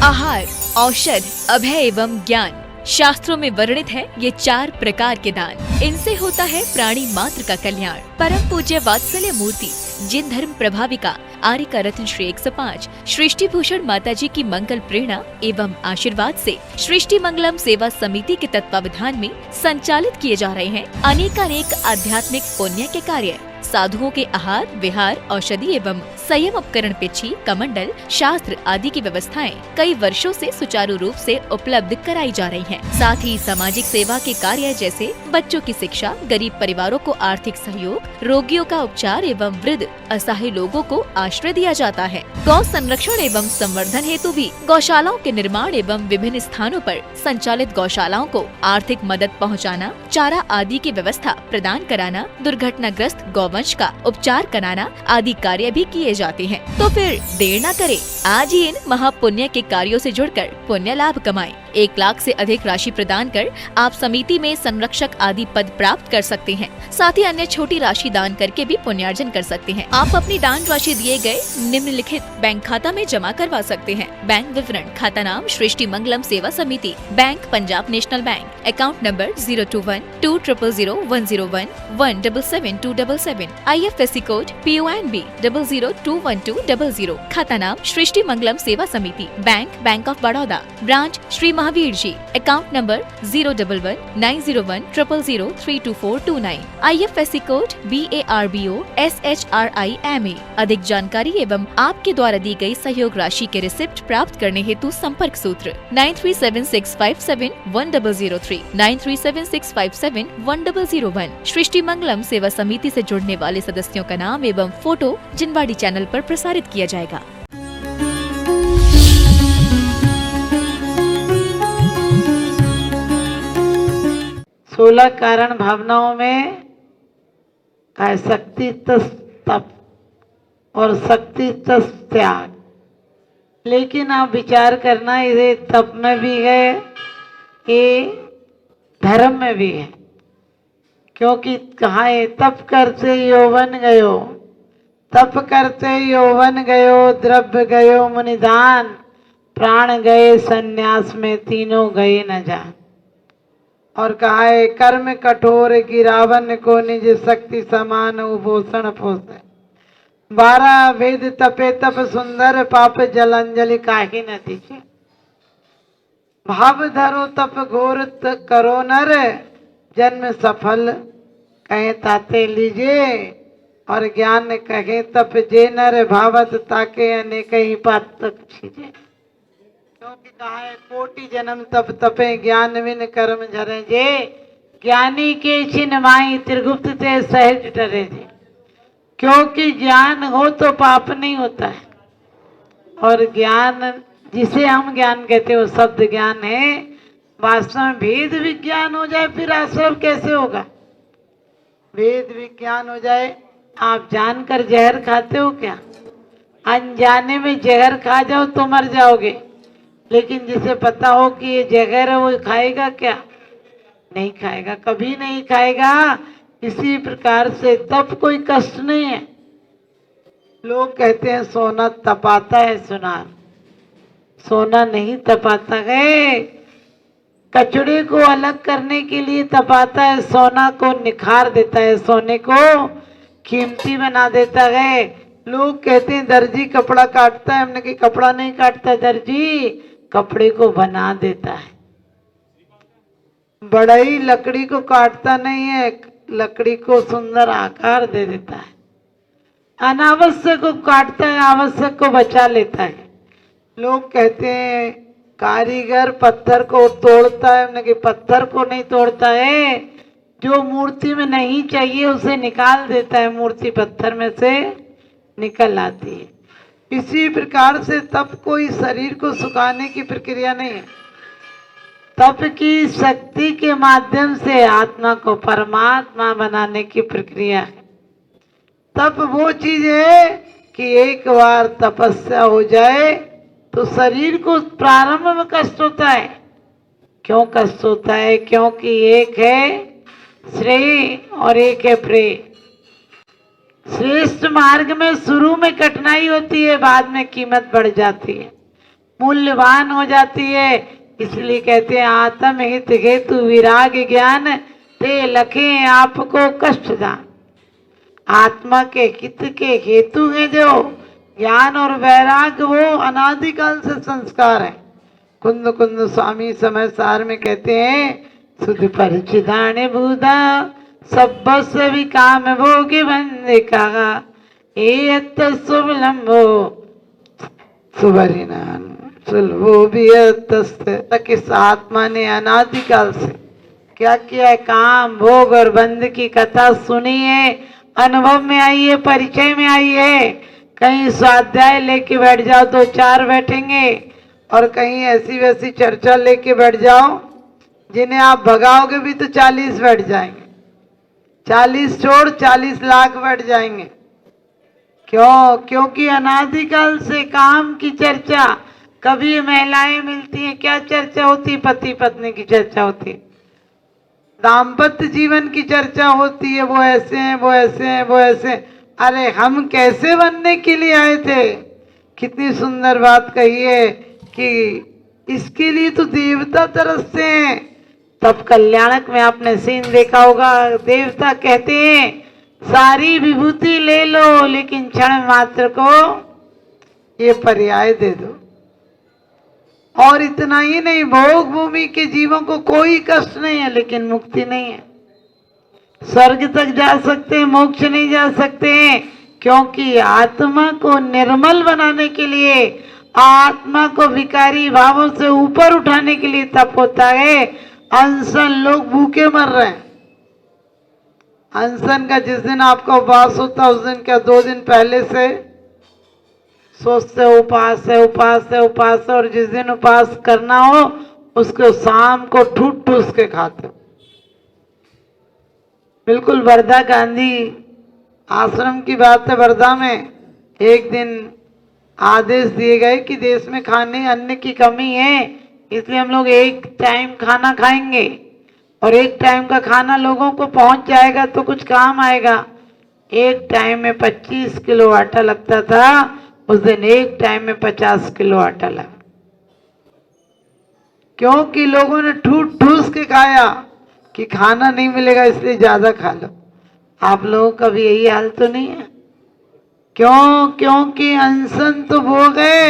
आहार, औषध, अभय एवं ज्ञान। शास्त्रों में वर्णित है ये 4 प्रकार के दान। इनसे होता है प्राणी मात्र का कल्याण। परम पूज्य वात्सल्य मूर्ति जिन धर्म प्रभाविका आर्य का रत्न श्री 105 सृष्टि भूषण माता जी की मंगल प्रेरणा एवं आशीर्वाद से सृष्टि मंगलम सेवा समिति के तत्वावधान में संचालित किए जा रहे हैं अनेकानेक आध्यात्मिक पुण्य के कार्य। साधुओं के आहार, विहार, औषधि एवं संयम उपकरण, पिछी, कमंडल, शास्त्र आदि की व्यवस्थाएं कई वर्षों से सुचारू रूप से उपलब्ध कराई जा रही हैं। साथ ही सामाजिक सेवा के कार्य जैसे बच्चों की शिक्षा, गरीब परिवारों को आर्थिक सहयोग, रोगियों का उपचार एवं वृद्ध असहाय लोगों को आश्रय दिया जाता है। गौ संरक्षण एवं संवर्धन हेतु भी गौशालाओं के निर्माण एवं विभिन्न स्थानों पर संचालित गौशालाओं को आर्थिक मदद पहुँचाना, चारा आदि की व्यवस्था प्रदान कराना, दुर्घटनाग्रस्त गौवंश का उपचार कराना आदि कार्य भी किए जाते हैं। तो फिर देर न करें, आज ही इन महापुण्य के कार्यों से जुड़कर पुण्य लाभ कमाएं। 1 लाख से अधिक राशि प्रदान कर आप समिति में संरक्षक आदि पद प्राप्त कर सकते हैं। साथ ही अन्य छोटी राशि दान करके भी पुण्यार्जन कर सकते हैं। आप अपनी दान राशि दिए गए निम्नलिखित बैंक खाता में जमा करवा सकते हैं। बैंक विवरण: खाता नाम Srishti Mangalam Seva Samiti, bank Punjab national bank, account number 021-2001-177-277, IFSC code PONB 0021200, खाता नाम Srishti Mangalam Seva Samiti, bank of Baroda, branch Shri Mahavir ji, account number 011-901-000-32429, IFSC code BARBO SHRIMA। अधिक जानकारी एवं आपके द्वारा दी गई सहयोग राशि के रिसिप्ट प्राप्त करने हेतु संपर्क सूत्र 9376571003, 9376571001। सृष्टि मंगलम सेवा समिति से जुड़ने वाले सदस्यों का नाम एवं फोटो जिनवाड़ी चैनल पर प्रसारित किया जाएगा। सोलह कारण भावनाओं में का शक्ति तप और शक्ति त्याग। लेकिन आप विचार करना, ये तप में भी है, ये धर्म में भी है। क्योंकि कहा है तप करते यौवन गयो, तप करते यौवन गयो, द्रव्य गयो मुनिदान, प्राण गए संन्यास में, तीनों गए न जान। और कहा है कर्म कठोर गिरावन को, निज शक्ति समान उपोषण पोषे, 12 वेद तपे तप सुंदर, पाप जल अंजलि काहे न दीछे। भाव धरो तप घोर करो नर, जन्म सफल कहे ताते लीजे, और ज्ञान कहे तप जे नर, भावत ताके अनेक ही पातक छीजे। क्योंकि कहा है कोटि जन्म तप तपे, ज्ञान विन कर्म झरे जे, ज्ञानी के छिन माई त्रिगुप्त ते सहज डरे जे। क्योंकि ज्ञान हो तो पाप नहीं होता है, और ज्ञान जिसे हम ज्ञान कहते हैं वो शब्द ज्ञान है। वास्तव में भेद विज्ञान हो जाए फिर आश्रम कैसे होगा? भेद विज्ञान हो जाए। आप जानकर जहर खाते हो क्या? अनजाने में जहर खा जाओ तो मर जाओगे, लेकिन जिसे पता हो कि ये जहर है वो खाएगा क्या? नहीं खाएगा, कभी नहीं खाएगा। इसी प्रकार से तप कोई कष्ट नहीं है। लोग कहते हैं सोना तपाता है, सुनार सोना नहीं तपाता है। कचड़े को अलग करने के लिए तपाता है, सोना को निखार देता है, सोने को कीमती बना देता है। लोग कहते हैं दर्जी कपड़ा काटता है, हमने कहा कपड़ा नहीं काटता दर्जी, कपड़े को बना देता है। बढ़ई लकड़ी को काटता नहीं है, लकड़ी को सुंदर आकार दे देता है। अनावश्यक को काटता है, आवश्यक को बचा लेता है। लोग कहते हैं कारीगर पत्थर को तोड़ता है, हमने कहा पत्थर को नहीं तोड़ता है, जो मूर्ति में नहीं चाहिए उसे निकाल देता है, मूर्ति पत्थर में से निकल आती है। इसी प्रकार से तप कोई शरीर को सुखाने की प्रक्रिया नहीं है। तप की शक्ति के माध्यम से आत्मा को परमात्मा बनाने की प्रक्रिया है। तप वो चीज है कि एक बार तपस्या हो जाए तो शरीर को प्रारंभ में कष्ट होता है। क्यों कष्ट होता है? क्योंकि एक है श्रेय और एक है प्रेय। श्रेष्ठ मार्ग में शुरू में कठिनाई होती है, बाद में कीमत बढ़ जाती है। मूल्यवान हो जाती है। इसलिए कहते हैं आत्म हित हेतु विराग ज्ञान ते लखे आपको कष्ट दान। आत्मा के हित के हेतु है जो ज्ञान और वैराग, वो अनादिकाल से संस्कार है। कुंद कुंद स्वामी समय सार में कहते हैं सुध परिचिदाने बूधा सब भी काम भोगे बंदे कहा ए शुभलंबो सुबरिनान सुलभो भी किस आत्मा ने अनादिकाल से क्या किया है, काम भोग और बंध की कथा सुनी है, अनुभव में आई है, परिचय में आई है। कहीं स्वाध्याय लेके बैठ जाओ तो 4 बैठेंगे, और कहीं ऐसी वैसी चर्चा लेके बैठ जाओ जिन्हें आप भगाओगे भी तो 40 बैठ जाएंगे। 40 छोड़ 40 लाख बैठ जाएंगे। क्यों? क्योंकि अनादिकाल से काम की चर्चा। कभी महिलाएं मिलती हैं, क्या चर्चा होती? पति पत्नी की चर्चा होती है, दाम्पत्य जीवन की चर्चा होती है। वो ऐसे हैं, वो ऐसे हैं, वो ऐसे। अरे हम कैसे बनने के लिए आए थे? कितनी सुंदर बात कही है कि इसके लिए तो देवता तरसते हैं। तब कल्याणक में आपने सीन देखा होगा, देवता कहते हैं सारी विभूति ले लो लेकिन क्षण मात्र को ये पर्याय दे दो। और इतना ही नहीं, भोग भूमि के जीवों को कोई कष्ट नहीं है लेकिन मुक्ति नहीं है। स्वर्ग तक जा सकते हैं, मोक्ष नहीं जा सकते हैं, क्योंकि आत्मा को निर्मल बनाने के लिए, आत्मा को विकारी भावों से ऊपर उठाने के लिए तप होता है। अनशन लोग भूखे मर रहे हैं। अनशन का जिस दिन आपका उपवास होता है उस दिन क्या 2 दिन पहले से सोचते हो उपवास है, उपवास है, उपवास है, और जिस दिन उपवास करना हो उसको शाम को ठूस ठूस के खाते हो। बिल्कुल वर्धा गांधी आश्रम की बात है। वर्धा में एक दिन आदेश दिए गए कि देश में खाने अन्न की कमी है, इसलिए हम लोग एक टाइम खाना खाएंगे, और एक टाइम का खाना लोगों को पहुंच जाएगा तो कुछ काम आएगा। एक टाइम में 25 किलो आटा लगता था, उस दिन एक टाइम में 50 किलो आटा लगा, क्योंकि लोगों ने ठूस ठूस के खाया कि खाना नहीं मिलेगा इसलिए ज्यादा खा लो। आप लोगों का भी यही हाल तो नहीं है? क्यों? क्योंकि अनशन तो वो गए।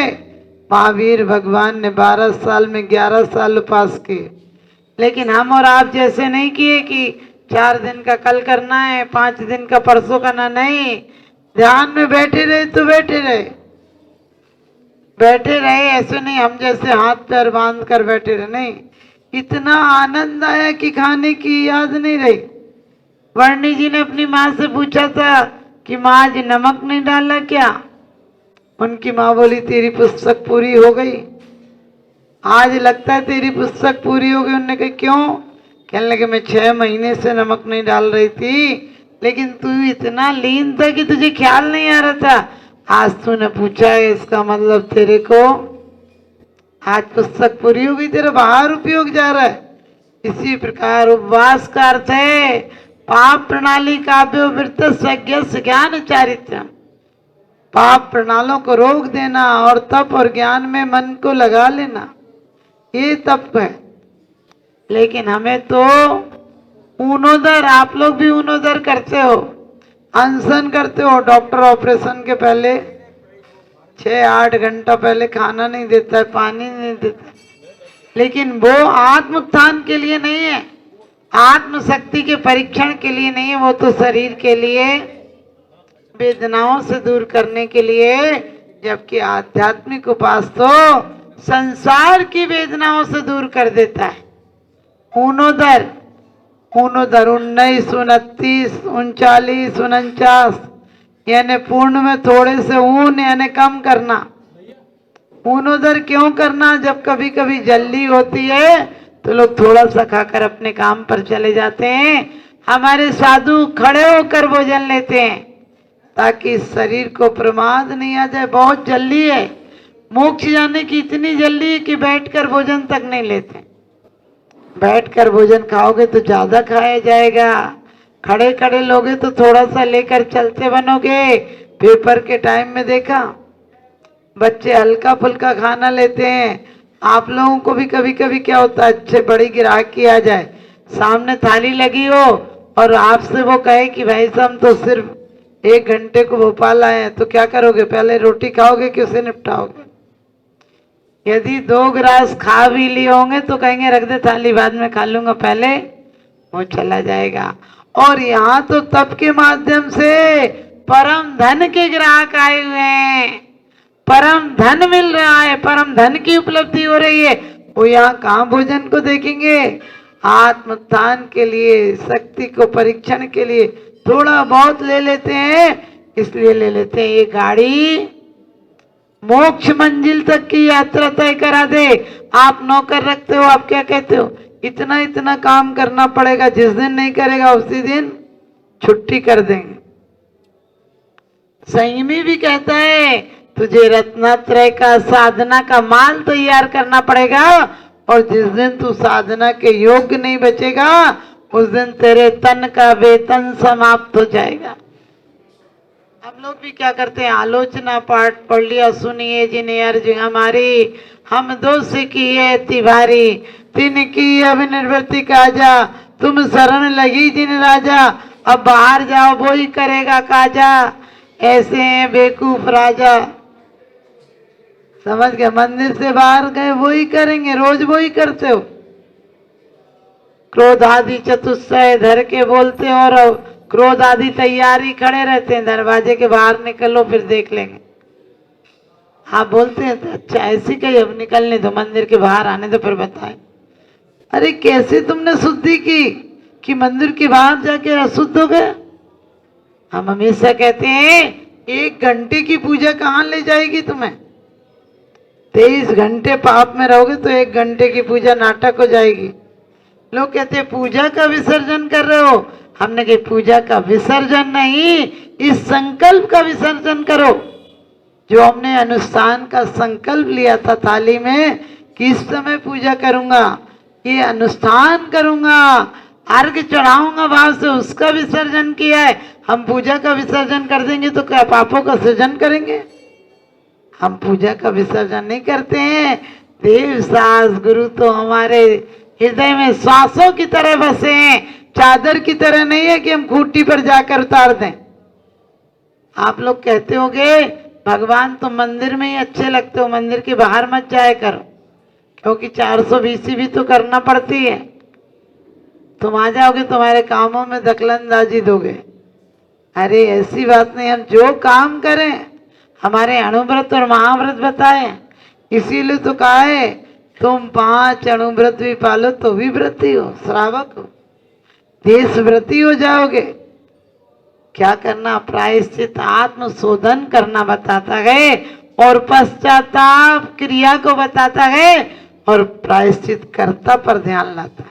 महावीर भगवान ने 12 साल में 11 साल उपवास किए, लेकिन हम और आप जैसे नहीं किए कि 4 दिन का कल करना है, 5 दिन का परसों करना। नहीं, ध्यान में बैठे रहे तो बैठे रहे, बैठे रहे। ऐसे नहीं हम जैसे हाथ पैर बांध कर बैठे रहे, नहीं। इतना आनंद आया कि खाने की याद नहीं रही। वर्णी जी ने अपनी माँ से पूछा था कि माँ आज नमक नहीं डाला क्या? उनकी माँ बोली तेरी पुस्तक पूरी हो गई, आज लगता है तेरी पुस्तक पूरी हो गई। उन्होंने कहा क्यों? कहने लगे मैं 6 महीने से नमक नहीं डाल रही थी, लेकिन तू इतना लीन था कि तुझे ख्याल नहीं आ रहा था। आज तूने पूछा है, इसका मतलब तेरे को आज पुस्तक पूरी हो गई, तेरा बाहर उपयोग जा रहा है। इसी प्रकार उपवास का अर्थ है पाप प्रणाली काव्योवृत्त ज्ञान चारित्र। पाप प्रणालों को रोक देना और तप और ज्ञान में मन को लगा लेना, ये तप है। लेकिन हमें तो ऊनोदर, आप लोग भी ऊनोदर करते हो, अनशन करते हो। डॉक्टर ऑपरेशन के पहले 6-8 घंटा पहले खाना नहीं देता है, पानी नहीं देता, लेकिन वो आत्म उत्थान के लिए नहीं है, आत्म शक्ति के परीक्षण के लिए नहीं है, वो तो शरीर के लिए, वेदनाओं से दूर करने के लिए। जबकि आध्यात्मिक उपास तो संसार की वेदनाओं से दूर कर देता है। ऊनोदर 19, 29, 39, 49, यानी पूर्ण में थोड़े से ऊन यानी कम करना। ऊनोदर क्यों करना? जब कभी कभी जल्दी होती है तो लोग थोड़ा सा खाकर अपने काम पर चले जाते हैं। हमारे साधु खड़े होकर भोजन लेते हैं ताकि शरीर को प्रमाद नहीं आ जाए। बहुत जल्दी है, मोक्ष जाने की इतनी जल्दी है कि बैठकर भोजन तक नहीं लेते। बैठकर भोजन खाओगे तो ज्यादा खाया जाएगा, खड़े खड़े लोगे तो थोड़ा सा लेकर चलते बनोगे। पेपर के टाइम में देखा बच्चे हल्का फुल्का खाना लेते हैं। आप लोगों को भी कभी कभी क्या होता है, अच्छे बड़ी ग्राहकी आ जाए, सामने थाली लगी हो और आपसे वो कहे कि भाई साहब हम तो सिर्फ 1 घंटे को भोपाल आए हैं, तो क्या करोगे? पहले रोटी खाओगे कि उसे निपटाओगे? यदि 2 गिलास खा भी लिए होंगे तो कहेंगे रख दे थाली, बाद में खा लूंगा, पहले वो चला जाएगा। और यहाँ तो तप के माध्यम से परम धन के ग्राहक आए हुए हैं, परम धन मिल रहा है, परम धन की उपलब्धि हो रही है। वो यहाँ कहाँ भोजन को देखेंगे? आत्मोत्थान के लिए, शक्ति को परीक्षण के लिए थोड़ा बहुत ले लेते हैं, इसलिए ले लेते हैं ये गाड़ी मोक्ष मंजिल तक की यात्रा तय करा दे। आप नौकर रखते हो, आप क्या कहते हो? इतना इतना काम करना पड़ेगा, जिस दिन नहीं करेगा उसी दिन छुट्टी कर देंगे। संयमी भी कहता है तुझे रत्नात्रय का, साधना का माल तैयार करना पड़ेगा, और जिस दिन तू साधना के योग्य नहीं बचेगा उस दिन तेरे तन का वेतन समाप्त हो जाएगा। हम लोग भी क्या करते हैं, आलोचना पाठ पढ़ लिया, सुनिए जिन्हें अर्ज हमारी, हम दोष किए तिवारी, तिनकी अब निर्वृत्ति काजा, तुम शरण लगी जिन राजा, अब बाहर जाओ वो ही करेगा काजा, ऐसे हैं बेवकूफ राजा। समझ गए? मंदिर से बाहर गए वो ही करेंगे, रोज वो ही करते हो। क्रोध आदि चतुष्टय धर के बोलते हो, और क्रोध आदि तैयारी खड़े रहते हैं, दरवाजे के बाहर निकलो फिर देख लेंगे। आप बोलते हैं तो अच्छा ऐसी कही, अब निकलने दो, मंदिर के बाहर आने दो फिर बताएं। अरे कैसे तुमने शुद्धि की कि मंदिर के बाहर जाके अशुद्ध हो गए? हम हमेशा कहते हैं 1 घंटे की पूजा कहाँ ले जाएगी तुम्हें? 23 घंटे पाप में रहोगे तो 1 घंटे की पूजा नाटक हो जाएगी। लोग कहते हैं पूजा का विसर्जन कर रहे हो, हमने कहा पूजा का विसर्जन नहीं, इस संकल्प का विसर्जन करो जो हमने अनुष्ठान का संकल्प लिया था थाली में कि इस समय पूजा करूंगा, ये अनुष्ठान करूंगा, अर्घ चढ़ाऊंगा भाव से, उसका विसर्जन किया है। हम पूजा का विसर्जन कर देंगे तो क्या पापों का सृजन करेंगे? हम पूजा का विसर्जन नहीं करते हैं। देव सास गुरु तो हमारे हृदय में श्वासों की तरह बसे हैं, चादर की तरह नहीं है कि हम खूंटी पर जाकर उतार दें। आप लोग कहते होंगे भगवान तो मंदिर में ही अच्छे लगते हो, मंदिर के बाहर मत जाया करो, क्योंकि 420 भी तो करना पड़ती है। तुम आ जाओगे तुम्हारे कामों में दखलंदाजी दोगे। अरे ऐसी बात नहीं, हम जो काम करें हमारे अणुव्रत और महाव्रत बताए, इसीलिए तो कहा है तुम 5 अणुव्रत भी पालो तो भी व्रती हो, श्रावक हो, देश व्रती हो जाओगे। क्या करना? प्रायश्चित आत्म शोधन करना बताता है, और पश्चाताप क्रिया को बताता है, और प्रायश्चित कर्ता पर ध्यान लाता है।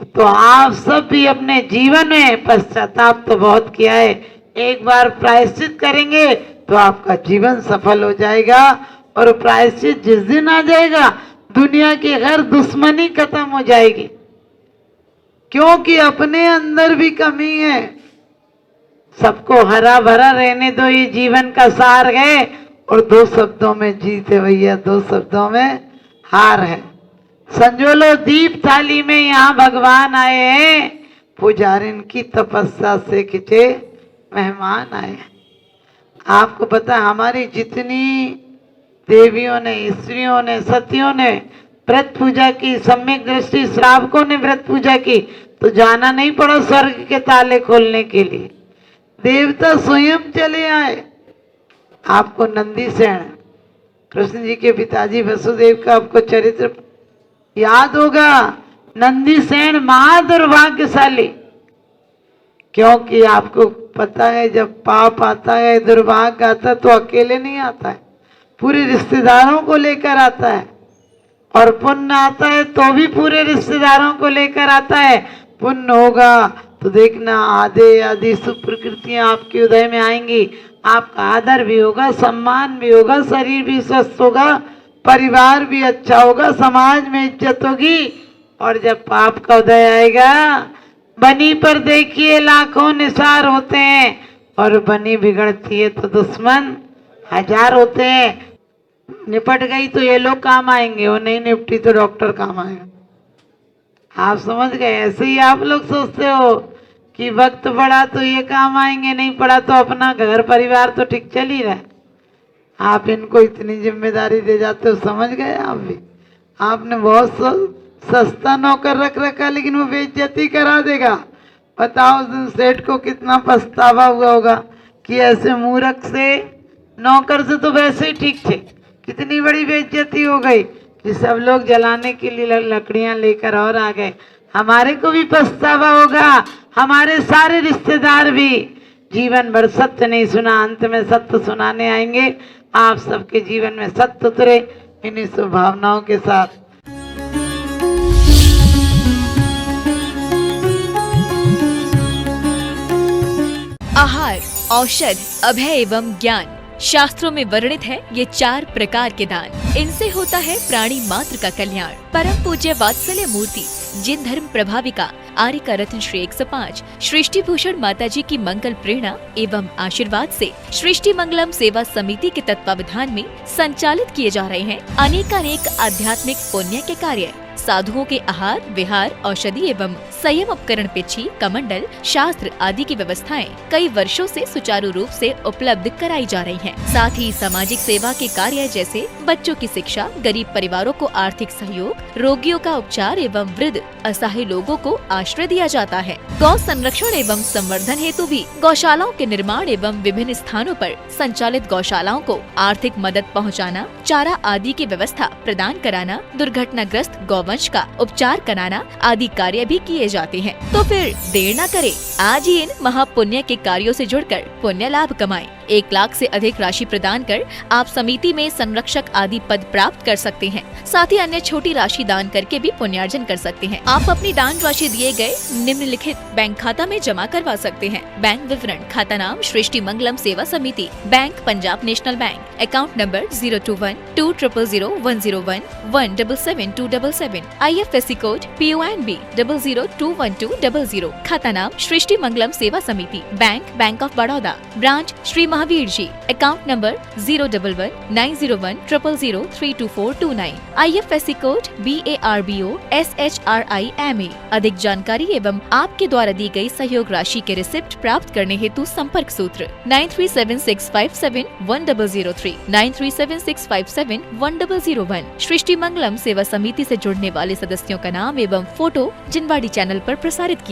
तो आप सब भी अपने जीवन में पश्चाताप तो बहुत किया है, एक बार प्रायश्चित करेंगे तो आपका जीवन सफल हो जाएगा। और प्रायश्चित जिस दिन आ जाएगा दुनिया की हर दुश्मनी खत्म हो जाएगी, क्योंकि अपने अंदर भी कमी है। सबको हरा भरा रहने दो, ये जीवन का सार है। और 2 शब्दों में जीत है भैया, 2 शब्दों में हार है। संजो लो दीप थाली में यहाँ भगवान आए हैं, पुजारिन की तपस्या से खिंचे मेहमान आए। आपको पता हमारी जितनी देवियों ने, स्त्रियों ने, सतियों ने व्रत पूजा की, सम्यक दृष्टि श्रावकों ने व्रत पूजा की, तो जाना नहीं पड़ा स्वर्ग के ताले खोलने के लिए, देवता स्वयं चले आए। आपको नंदीसेन, कृष्ण जी के पिताजी वसुदेव का आपको चरित्र याद होगा। नंदीसेन महादुर्भाग्यशाली, क्योंकि आपको पता है जब पाप आता है, दुर्भाग्य आता है तो अकेले नहीं आता है, पूरे रिश्तेदारों को लेकर आता है। और पुण्य आता है तो भी पूरे रिश्तेदारों को लेकर आता है। पुण्य होगा तो देखना आधे आदि सुप्रकृतियां आपके उदय में आएंगी, आपका आदर भी होगा, सम्मान भी होगा, शरीर भी स्वस्थ होगा, परिवार भी अच्छा होगा, समाज में इज्जत होगी। और जब पाप का उदय आएगा, बनी पर देखिए लाखों निसार होते हैं, और बनी बिगड़ती है तो दुश्मन 1000 होते हैं, निपट गई तो ये लोग काम आएंगे, और नहीं निपटी तो डॉक्टर काम आएगा। आप समझ गए? ऐसे ही आप लोग सोचते हो कि वक्त पड़ा तो ये काम आएंगे, नहीं पड़ा तो अपना घर परिवार तो ठीक चल ही रहा है। आप इनको इतनी जिम्मेदारी दे जाते हो, समझ गए? आप भी आपने बहुत सस्ता नौकर रख रखा, लेकिन वो बेइज्जती करा देगा। बताओ उस दिन सेठ को कितना पछतावा हुआ होगा कि ऐसे मूर्ख से नौकर से तो वैसे ही ठीक थे, कितनी बड़ी बेइज्जती हो गई कि सब लोग जलाने के लिए लकड़ियां लेकर और आ गए। हमारे को भी पछतावा होगा, हमारे सारे रिश्तेदार भी। जीवन भर सत्य नहीं सुना, अंत में सत्य सुनाने आएंगे। आप सबके जीवन में सत्य उतरे, इन्हीं शुभभावनाओं के साथ। आहार, औषध, अभय एवं ज्ञान। शास्त्रों में वर्णित है ये 4 प्रकार के दान। इनसे होता है प्राणी मात्र का कल्याण। परम पूज्य वात्सल्य मूर्ति जिन धर्म प्रभाविका आर्य रत्न श्री 105 सृष्टि भूषण माता जी की मंगल प्रेरणा एवं आशीर्वाद से सृष्टि मंगलम सेवा समिति के तत्वावधान में संचालित किए जा रहे हैं अनेकानेक आध्यात्मिक पुण्य के कार्य। साधुओं के आहार, विहार, औषधि एवं संयम उपकरण, पिछी, कमंडल, शास्त्र आदि की व्यवस्थाएं कई वर्षों से सुचारू रूप से उपलब्ध कराई जा रही हैं। साथ ही सामाजिक सेवा के कार्य जैसे बच्चों की शिक्षा, गरीब परिवारों को आर्थिक सहयोग, रोगियों का उपचार एवं वृद्ध असहाय लोगों को आश्रय दिया जाता है। गौ संरक्षण एवं संवर्धन हेतु भी गौशालाओं के निर्माण एवं विभिन्न स्थानों पर संचालित गौशालाओं को आर्थिक मदद पहुँचाना, चारा आदि की व्यवस्था प्रदान कराना, दुर्घटनाग्रस्त गौवंश का उपचार कराना आदि कार्य भी किए जाते हैं। तो फिर देर न करें, आज ही इन महापुण्य के कार्यों से जुड़कर पुण्य लाभ कमाएं। 1 लाख से अधिक राशि प्रदान कर आप समिति में संरक्षक आदि पद प्राप्त कर सकते हैं। साथ ही अन्य छोटी राशि दान करके भी पुण्यार्जन कर सकते हैं। आप अपनी दान राशि दिए गए निम्नलिखित बैंक खाता में जमा करवा सकते हैं। बैंक विवरण: खाता नाम Srishti Mangalam Seva Samiti, bank Punjab national bank, account number 021-200-101-177-277, IFSC code PONB 0021200। खाता नाम Srishti Mangalam Seva Samiti, bank of Baroda, branch Shri Mahavir ji, account number 011-901-000-32429, IFSC code BARBO SHRIMA। अधिक जानकारी एवं आपके द्वारा दी गई सहयोग राशि के रिसिप्ट प्राप्त करने हेतु संपर्क सूत्र 9376571003, 9376571001। सृष्टि मंगलम सेवा समिति से जुड़ने वाले सदस्यों का नाम एवं फोटो जिनवाड़ी चैनल पर प्रसारित किया